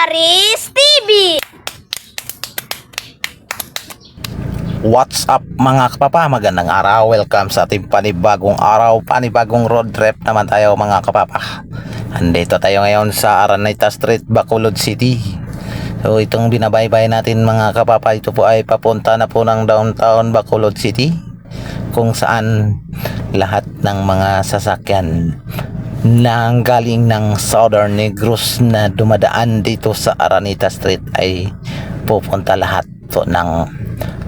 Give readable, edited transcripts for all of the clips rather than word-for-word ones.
Aris TV. What's up mga kapapa? Magandang araw. Welcome sa ating panibagong araw, panibagong road trip naman tayo mga kapapa. Andito tayo ngayon sa Araneta Street, Bacolod City. So itong binabaybay natin mga kapapa, ito po ay papunta na po ng downtown Bacolod City, kung saan lahat ng mga sasakyan na galing ng Southern Negros na dumadaan dito sa Araneta Street ay pupunta lahat po ng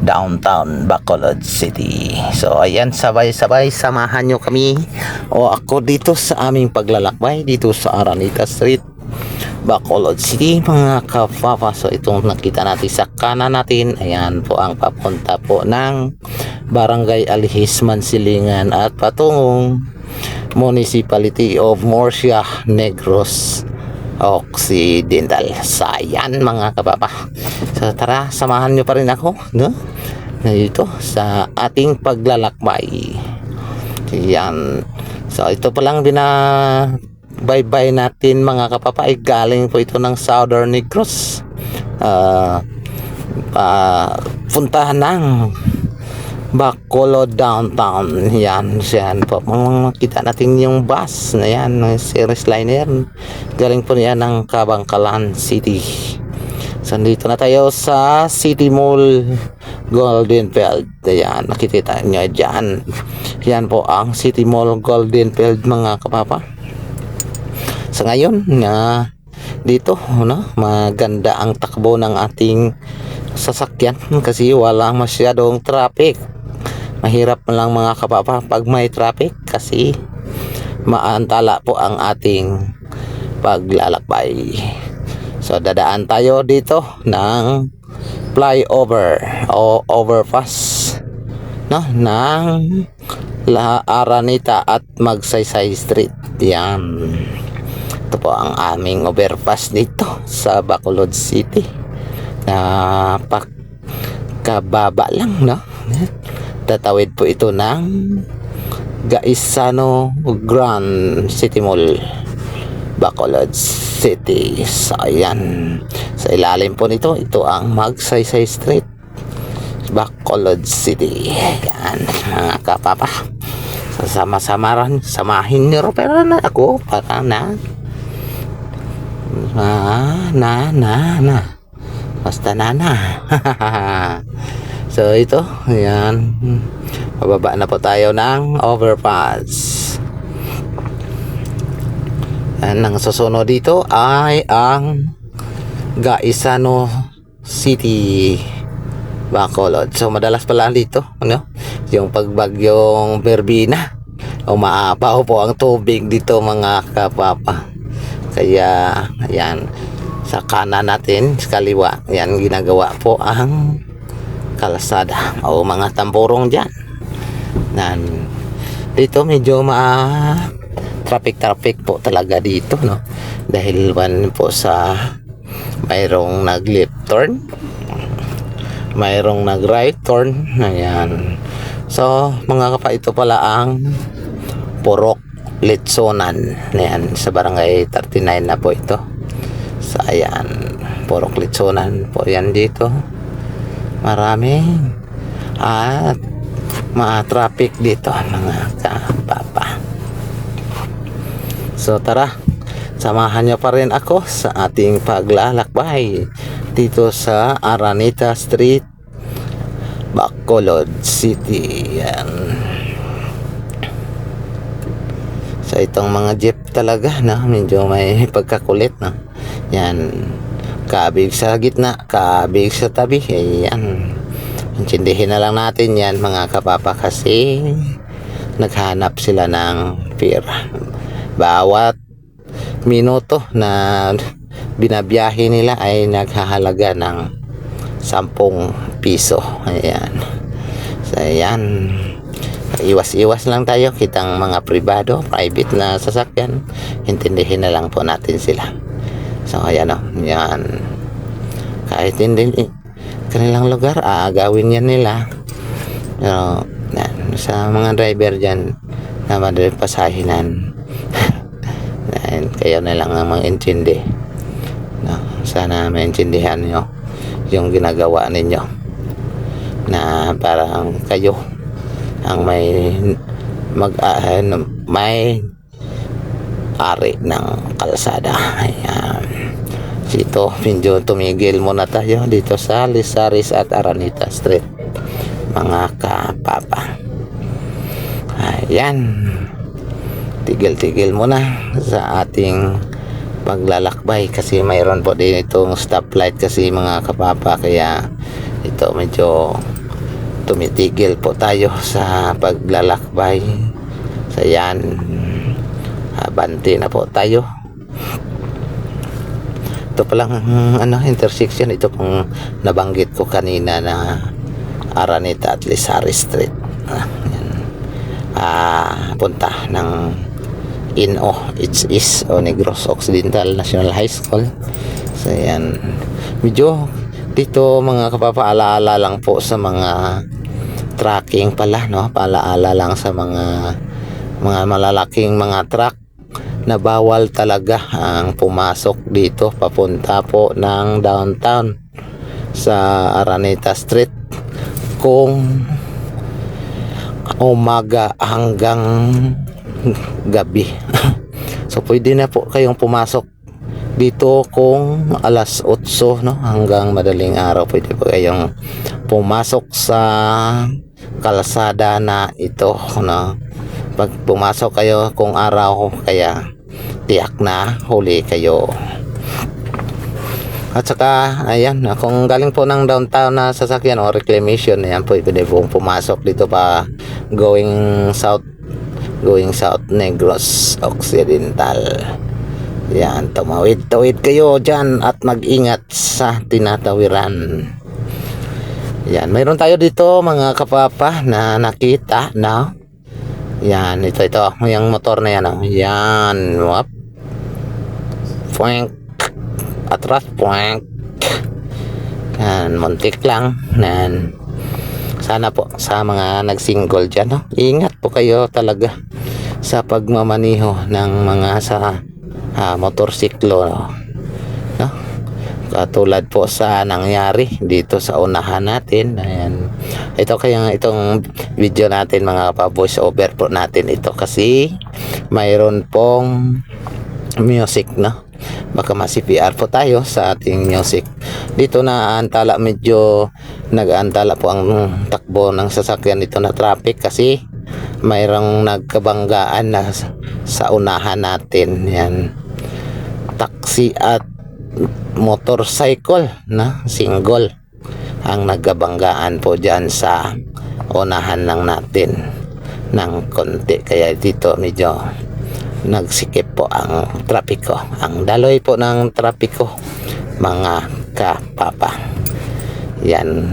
downtown Bacolod City. So ayan, sabay-sabay samahan nyo kami o ako dito sa aming paglalakbay dito sa Araneta Street, Bacolod City mga kapapa. So itong nakita natin sa kanan natin, ayan po ang papunta po ng Barangay Alihis, Mansilingan at patungong Municipality of Murcia Negros Occidental. Sayan mga kapapa. So tara, samahan nyo pa rin ako, no? Dito sa ating paglalakbay. Yan. So ito pa lang binabaybay natin mga kapapa ay galing po ito ng Southern Negros. Puntahan ng Bacolod downtown. Yan po. Makita natin yung bus na yan, series liner. Galing po niya ng Kabangkalan City. So dito na tayo sa City Mall Golden Field. Ayan, nakikita nyo dyan. Yan po ang City Mall Golden Field mga kapapa. So ngayon dito maganda ang takbo ng ating sasakyan kasi wala masyadong traffic. Mahirap lang mga kapapa pag may traffic kasi maantala po ang ating paglalakbay. So dadaan tayo dito ng flyover o overpass ng Araneta at Magsaysay Street. Yan. Ito po ang aming overpass dito sa Bacolod City. Kababa lang, tatawid po ito ng Gaisano Grand City Mall, Bacolod City. So ayan, sa ilalim po nito, ito ang Magsaysay Street, Bacolod City. Yan mga kapapa. So samahin niyo pero na ako para basta na. So ito, ayan, pababa na po tayo ng overpass. Ang susunod dito ay ang Gaisano City, Bacolod. So madalas pala dito yung pagbagyong Berbina, umaapaw po ang tubig dito mga kapapa. Kaya ayan, sa kanan natin, sa kaliwa, yan ginagawa po ang kalsada o mga tamporong dyan. Dito medyo traffic po talaga dito, dahil po sa mayroong nag left turn, mayroong nag right turn. Ayan. So mga kapa, ito pala ang Purok Litsonan. Ayan, sa barangay 39 na po ito. So ayan, Purok Litsonan po yan dito. Maraming at traffic dito mga kapapa. So tara, samahan nyo pa rin ako sa ating paglalakbay dito sa Araneta Street, Bacolod City. Yan. So itong mga jeep talaga medyo may pagkakulit yan. Kabig sa gitna, kabig sa tabi. Ayan. Intindihin na lang natin yan mga kapapa kasi naghanap sila ng pera. Bawat minuto na binabiyahe nila ay naghahalaga ng 10 piso. Ayan. So ayan, iwas-iwas lang tayo. Kitang mga privado, private na sasakyan, intindihin na lang po natin sila. So ayan yan. Kahit hindi kanilang lugar, aagawin yan nila. Pero sa mga driver dyan na madaling pasahinan, kayo na lang ang mag-intindi. sana maintindihan nyo yung ginagawa ninyo, na parang kayo ang may may ari ng kalsada. Ayan. Dito, medyo tumigil muna tayo dito sa Lizaris at Araneta Street, mga kapapa. Ayan. Tigil-tigil muna sa ating paglalakbay kasi mayroon po din itong stoplight kasi, mga kapapa, kaya ito medyo tumitigil po tayo sa paglalakbay. So yan, abante na po tayo. Ito palang intersection, ito pong nabanggit ko kanina na Araneta at Lizaris Street. Punta ng INO o Negros Occidental National High School. So yan, medyo dito, mga kapapaalaala lang po sa mga tracking pala, no? Paalaala lang sa mga malalaking mga truck na bawal talaga ang pumasok dito papunta po ng downtown sa Araneta Street kung umaga hanggang gabi. So pwede na po kayong pumasok dito kung alas 8, no, hanggang madaling araw. Pwede po kayong pumasok sa kalsada na ito, no. Pag pumasok kayo kung araw, kaya tiyak na huli kayo. At saka ayan, kung galing po ng downtown na sasakyan o reclamation, ayan po, pwede po pumasok dito pa going south Negros Occidental. Yan, tumawid-tawid kayo dyan at mag-ingat sa tinatawiran. Yan, mayroon tayo dito, mga kapapa, na nakita na. Yan, ito, yung motor na yan. Oh. Yan, wap. Puwink. Atras, puwink. Yan, muntik lang. Yan. Sana po sa mga nagsingle dyan, no? Ingat po kayo talaga sa pagmamaniho ng mga motorsiklo, no? Katulad po sa nangyari dito sa unahan natin. Ayan. Ito kaya itong video natin, mga pa-voice over po natin ito kasi mayroon pong music, no? Baka ma-CPR po tayo sa ating music. Dito naantala, medyo nag-aantala po ang takbo ng sasakyan dito na traffic kasi mayroong nagkabanggaan na sa unahan natin. Yan, taxi at motorcycle na single ang nagkabanggaan po dyan sa unahan lang natin ng konti, kaya dito medyo nagsikip po ang trapiko, ang daloy po ng trapiko, mga kapapa. Yan,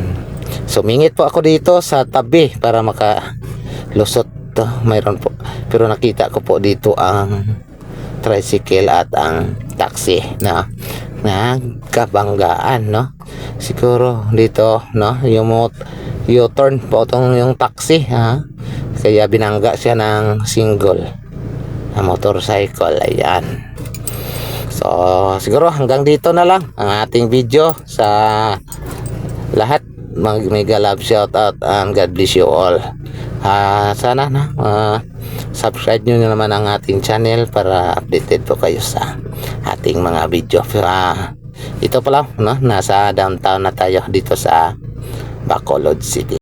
sumingit po ako dito sa tabi para makalusot. Mayroon po, pero nakita ko po dito ang tricycle at ang taxi na nagkabanggaan, no? Siguro dito, no, yung U-turn po yung taxi, ha? Kaya binangga siya ng single na motorcycle. Ayan. So siguro hanggang dito na lang ang ating video. Sa lahat, mega love shout out and God bless you all. Sana na subscribe nyo naman ang ating channel para updated po kayo sa ating mga video. Ito pala, no, nasa downtown na tayo dito sa Bacolod City.